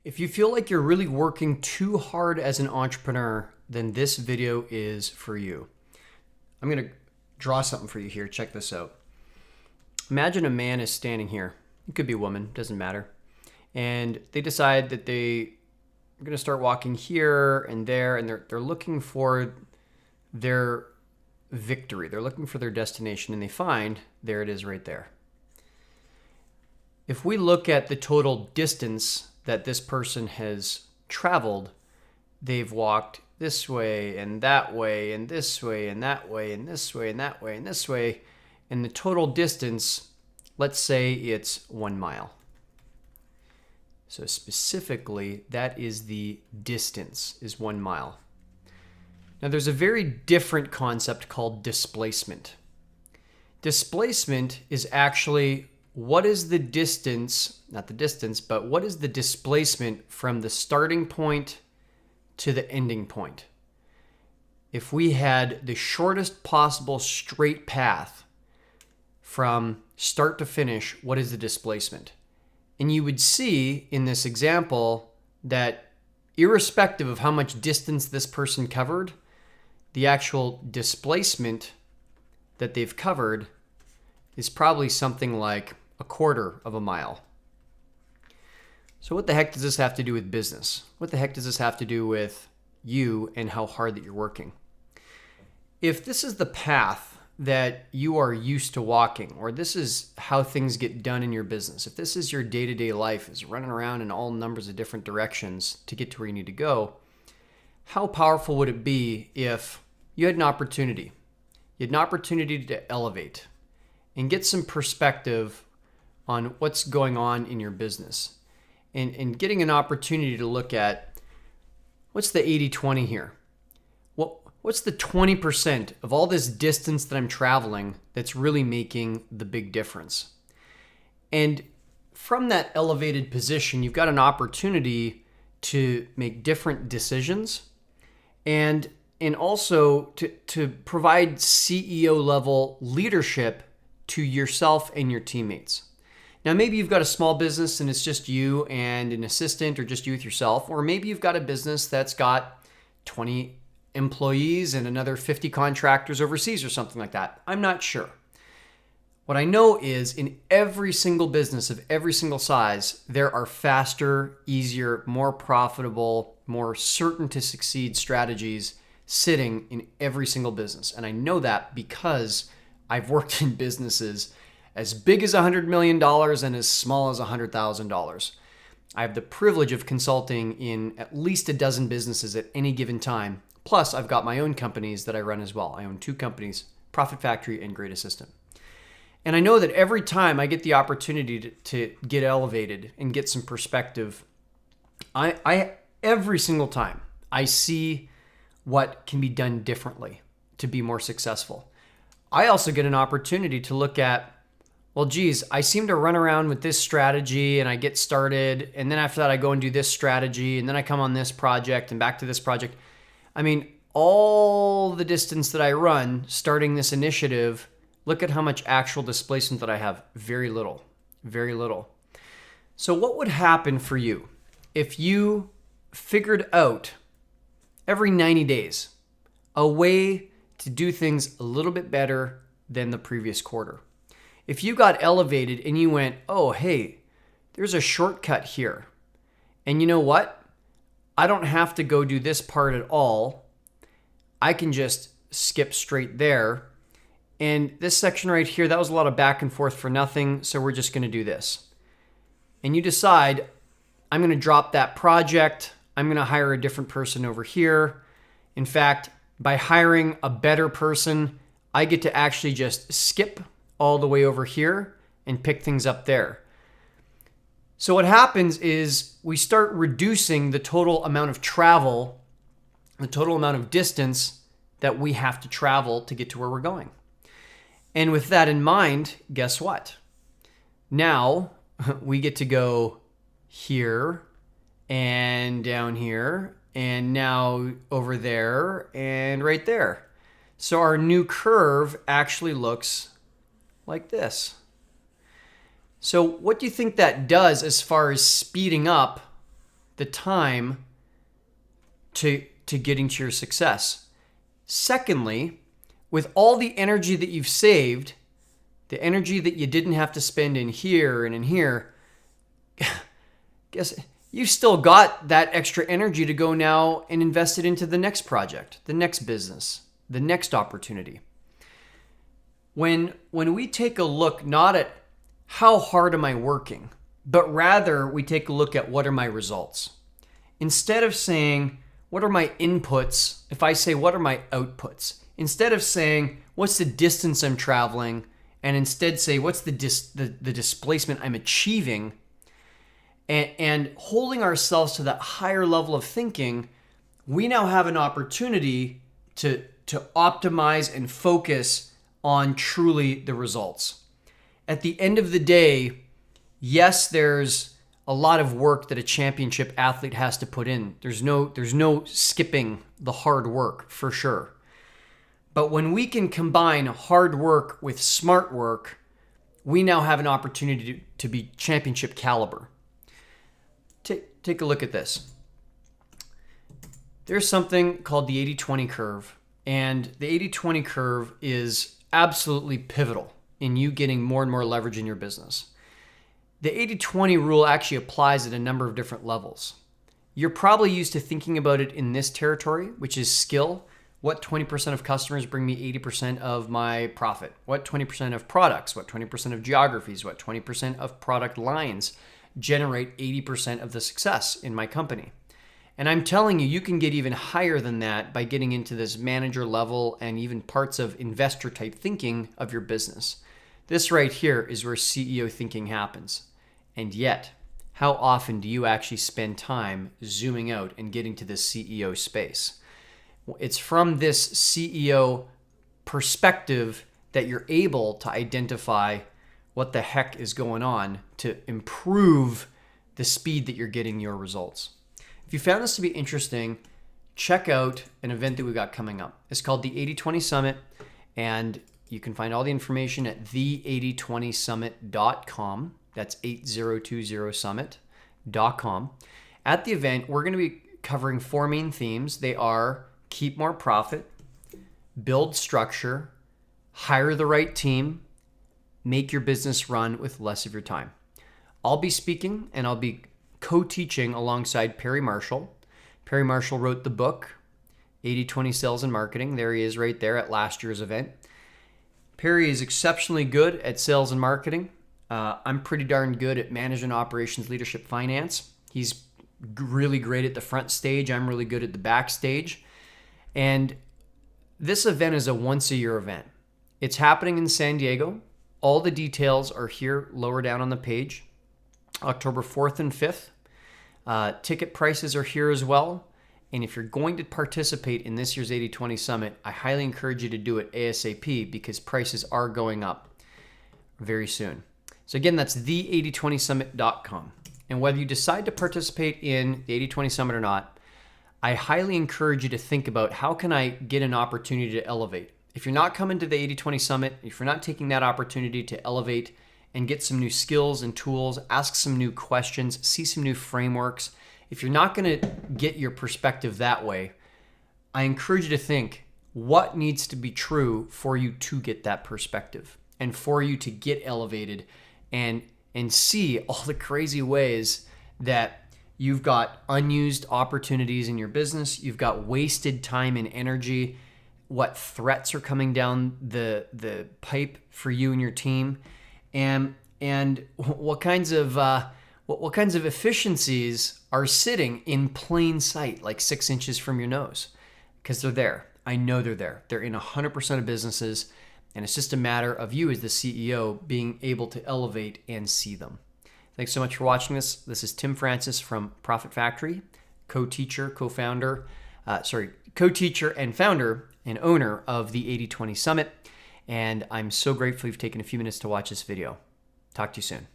If you feel like you're really working too hard as an entrepreneur, then this video is for you. I'm going to draw something for you here. Check this out. Imagine a man is standing here. It could be a woman, doesn't matter. And they decide that they are going to start walking here and there, and they're looking for their victory. They're looking for their destination, and they find there it is right there. If we look at the total distance that this person has traveled, they've walked this way and that way and this way and that way and this way and that way and this way. And the total distance, let's say it's 1 mile. So specifically, that is the distance, is 1 mile. Now there's a very different concept called displacement. Displacement is actually what is the distance, not the distance, but what is the displacement from the starting point to the ending point? If we had the shortest possible straight path from start to finish, what is the displacement? And you would see in this example that irrespective of how much distance this person covered, the actual displacement that they've covered is probably something like 1/4 of a mile. So what the heck does this have to do with business? What the heck does this have to do with you and how hard that you're working? If this is the path that you are used to walking, or this is how things get done in your business, if this is your day-to-day life, is running around in all numbers of different directions to get to where you need to go, how powerful would it be if you had an opportunity? You had an opportunity to elevate and get some perspective on what's going on in your business, and getting an opportunity to look at what's the 80-20 here? What's the 20% of all this distance that I'm traveling that's really making the big difference? And from that elevated position, you've got an opportunity to make different decisions and also to provide CEO level leadership to yourself and your teammates. Now, maybe you've got a small business and it's just you and an assistant, or just you with yourself, or maybe you've got a business that's got 20 employees and another 50 contractors overseas or something like that. I'm not sure. What I know is in every single business of every single size, there are faster, easier, more profitable, more certain to succeed strategies sitting in every single business. And I know that because I've worked in businesses as big as $100 million and as small as $100,000. I have the privilege of consulting in at least a dozen businesses at any given time. Plus, I've got my own companies that I run as well. I own 2 companies, Profit Factory and Great Assistant. And I know that every time I get the opportunity to get elevated and get some perspective, I every single time I see what can be done differently to be more successful. I also get an opportunity to look at, well, geez, I seem to run around with this strategy and I get started, and then after that I go and do this strategy, and then I come on this project and back to this project. I mean, all the distance that I run starting this initiative, look at how much actual displacement that I have. Very little, very little. So what would happen for you if you figured out every 90 days a way to do things a little bit better than the previous quarter? If you got elevated and you went, oh, hey, there's a shortcut here. And you know what? I don't have to go do this part at all. I can just skip straight there. And this section right here, that was a lot of back and forth for nothing. So we're just going to do this. And you decide, I'm going to drop that project. I'm going to hire a different person over here. In fact, by hiring a better person, I get to actually just skip all the way over here and pick things up there. So what happens is we start reducing the total amount of travel, the total amount of distance that we have to travel to get to where we're going. And with that in mind, guess what? Now we get to go here and down here and now over there and right there. So our new curve actually looks like this. So what do you think that does as far as speeding up the time to getting to your success. Secondly, with all the energy that you've saved, the energy that you didn't have to spend in here and in here, guess you've still got that extra energy to go now and invest it into the next project, the next business, the next opportunity. When we take a look not at how hard am I working, but rather we take a look at what are my results. Instead of saying, what are my inputs? If I say, what are my outputs? Instead of saying, what's the distance I'm traveling? And instead say, what's the displacement I'm achieving? And holding ourselves to that higher level of thinking, we now have an opportunity to optimize and focus on truly the results. At the end of the day, yes, there's a lot of work that a championship athlete has to put in. There's no skipping the hard work, for sure. But when we can combine hard work with smart work, we now have an opportunity to be championship caliber. Take a look at this. There's something called the 80-20 curve, and the 80-20 curve is absolutely pivotal in you getting more and more leverage in your business. The 80-20 rule actually applies at a number of different levels. You're probably used to thinking about it in this territory, which is skill. What 20% of customers bring me 80% of my profit? What 20% of products? What 20% of geographies? What 20% of product lines generate 80% of the success in my company? And I'm telling you, you can get even higher than that by getting into this manager level and even parts of investor type thinking of your business. This right here is where CEO thinking happens. And yet, how often do you actually spend time zooming out and getting to this CEO space? It's from this CEO perspective that you're able to identify what the heck is going on to improve the speed that you're getting your results. If you found this to be interesting, check out an event that we've got coming up. It's called the 80-20 Summit, and you can find all the information at the8020summit.com. That's 8020summit.com. At the event, we're going to be covering four main themes. They are keep more profit, build structure, hire the right team, make your business run with less of your time. I'll be speaking and I'll be co-teaching alongside Perry Marshall. Perry Marshall wrote the book, 80-20 Sales and Marketing. There he is right there at last year's event. Perry is exceptionally good at sales and marketing. I'm pretty darn good at management, operations, leadership, finance. He's really great at the front stage. I'm really good at the backstage. And this event is a once-a-year event. It's happening in San Diego. All the details are here lower down on the page. October 4th and 5th. Ticket prices are here as well. And if you're going to participate in this year's 80-20 Summit, I highly encourage you to do it ASAP because prices are going up very soon. So again, that's the8020summit.com. And whether you decide to participate in the 80-20 Summit or not, I highly encourage you to think about how can I get an opportunity to elevate. If you're not coming to the 80-20 Summit, if you're not taking that opportunity to elevate and get some new skills and tools, ask some new questions, see some new frameworks, if you're not going to get your perspective that way, I encourage you to think what needs to be true for you to get that perspective and for you to get elevated and see all the crazy ways that you've got unused opportunities in your business, you've got wasted time and energy, what threats are coming down the pipe for you and your team, and what kinds of efficiencies are sitting in plain sight, like 6 inches from your nose, because they're there. I know they're there. They're in 100% of businesses, and it's just a matter of you as the CEO being able to elevate and see them. Thanks so much for watching this. This is Tim Francis from Profit Factory, co-teacher and founder and owner of the 80-20 Summit. And I'm so grateful you've taken a few minutes to watch this video. Talk to you soon.